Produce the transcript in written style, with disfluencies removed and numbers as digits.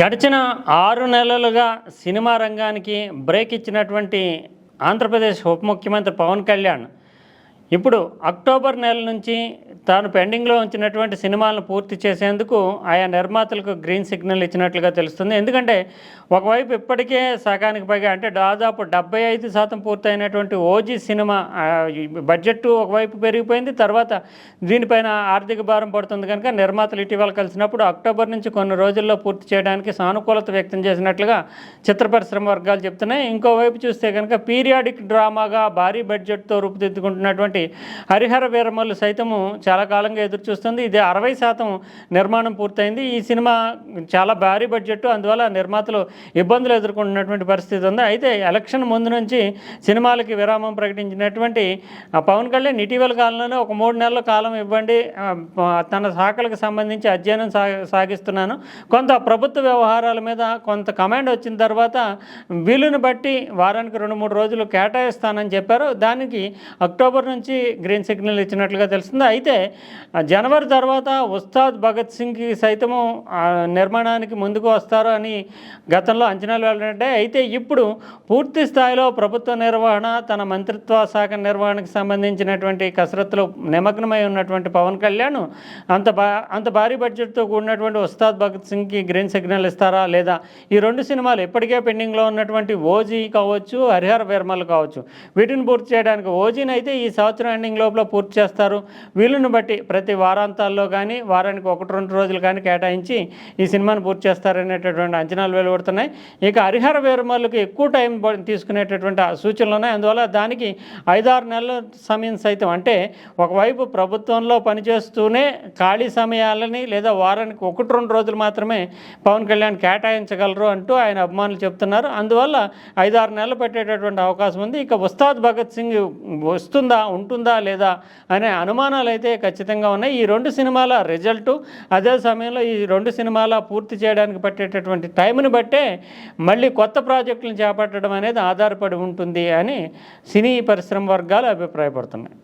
గడిచిన 6 నెలలుగా సినిమా రంగానికి బ్రేక్ ఇచ్చినటువంటి ఆంధ్రప్రదేశ్ ఉప ముఖ్యమంత్రి పవన్ కళ్యాణ్ ఇప్పుడు అక్టోబర్ నెల నుంచి తాను పెండింగ్లో ఉంచినటువంటి సినిమాలను పూర్తి చేసేందుకు ఆయా నిర్మాతలకు గ్రీన్ సిగ్నల్ ఇచ్చినట్లుగా తెలుస్తుంది. ఎందుకంటే ఒకవైపు ఇప్పటికే సగానికి పైగా అంటే దాదాపు 75% పూర్తయినటువంటి ఓజీ సినిమా బడ్జెట్ ఒకవైపు పెరిగిపోయింది. తర్వాత దీనిపైన ఆర్థిక భారం పడుతుంది కనుక నిర్మాతలు ఇటీవల కలిసినప్పుడు అక్టోబర్ నుంచి కొన్ని రోజుల్లో పూర్తి చేయడానికి సానుకూలత వ్యక్తం చేసినట్లుగా చిత్ర పరిశ్రమ వర్గాలు చెప్తున్నాయి. ఇంకోవైపు చూస్తే కనుక పీరియాడిక్ డ్రామాగా భారీ బడ్జెట్తో రూపుదిద్దుకుంటున్నటువంటి హరిహర వీరమల్లు సైతము చాలా కాలంగా ఎదురు చూస్తుంది. ఇది 60% నిర్మాణం పూర్తయింది. ఈ సినిమా చాలా భారీ బడ్జెట్, అందువల్ల నిర్మాతలు ఇబ్బందులు ఎదుర్కొంటున్నటువంటి పరిస్థితి ఉంది. అయితే ఎలక్షన్ ముందు నుంచి సినిమాలకి విరామం ప్రకటించినటువంటి పవన్ కళ్యాణ్ ఇటీవల కాలంలోనే ఒక 3 నెలల కాలం ఇవ్వండి, తన శాఖలకు సంబంధించి అధ్యయనం సాగిస్తున్నాను, కొంత ప్రభుత్వ వ్యవహారాల మీద కొంత కమాండ్ వచ్చిన తర్వాత వీలుని బట్టి వారానికి 2-3 రోజులు కేటాయిస్తానని చెప్పారు. దానికి అక్టోబర్ నుంచి గ్రీన్ సిగ్నల్ ఇచ్చినట్లుగా తెలుస్తుంది. అయితే జనవరి తర్వాత ఉస్తాద్ భగత్ సింగ్కి సైతము నిర్మాణానికి ముందుకు వస్తారు అని గతంలో అంచనాలు వెళ్ళినట్టాయి. అయితే ఇప్పుడు పూర్తి స్థాయిలో ప్రభుత్వ నిర్వహణ, తన మంత్రిత్వ శాఖ నిర్వహణకు సంబంధించినటువంటి కసరత్తులో నిమగ్నమై ఉన్నటువంటి పవన్ కళ్యాణ్ అంత భారీ బడ్జెట్తో కూడినటువంటి ఉస్తాద్ భగత్ సింగ్కి గ్రీన్ సిగ్నల్ ఇస్తారా లేదా, ఈ 2 సినిమాలు ఇప్పటికే పెండింగ్లో ఉన్నటువంటి ఓజీ కావచ్చు, హరిహర వీరమల్లు కావచ్చు, వీటిని పూర్తి చేయడానికి ఓజీని అయితే ఈ సంవత్సరం ఎండింగ్ లోపల పూర్తి చేస్తారు. వీలుని బట్టి ప్రతి వారాంతాల్లో కానీ వారానికి 1-2 రోజులు కానీ కేటాయించి ఈ సినిమాను పూర్తి చేస్తారనేటటువంటి అంచనాలు వెలువడుతున్నాయి. ఇక హరిహర వీరమల్లుకి ఎక్కువ టైం తీసుకునేటటువంటి సూచనలు ఉన్నాయి. అందువల్ల దానికి 5-6 నెలల సమయం సైతం, అంటే ఒకవైపు ప్రభుత్వంలో పనిచేస్తూనే ఖాళీ సమయాలని లేదా వారానికి 1-2 రోజులు మాత్రమే పవన్ కళ్యాణ్ కేటాయించగలరు అంటూ ఆయన అభిమానులు చెప్తున్నారు. అందువల్ల 5-6 నెలలు పెట్టేటటువంటి అవకాశం ఉంది. ఇక ఉస్తాద్ భగత్ సింగ్ ఉంటుందా లేదా అనే అనుమానాలు అయితే ఖచ్చితంగా ఉన్నాయి. ఈ 2 సినిమాల రిజల్టు, అదే సమయంలో ఈ 2 సినిమాల పూర్తి చేయడానికి పట్టేటటువంటి టైంని బట్టే మళ్ళీ కొత్త ప్రాజెక్టులను చేపట్టడం అనేది ఆధారపడి ఉంటుంది అని సినీ పరిశ్రమ వర్గాలు అభిప్రాయపడుతున్నాయి.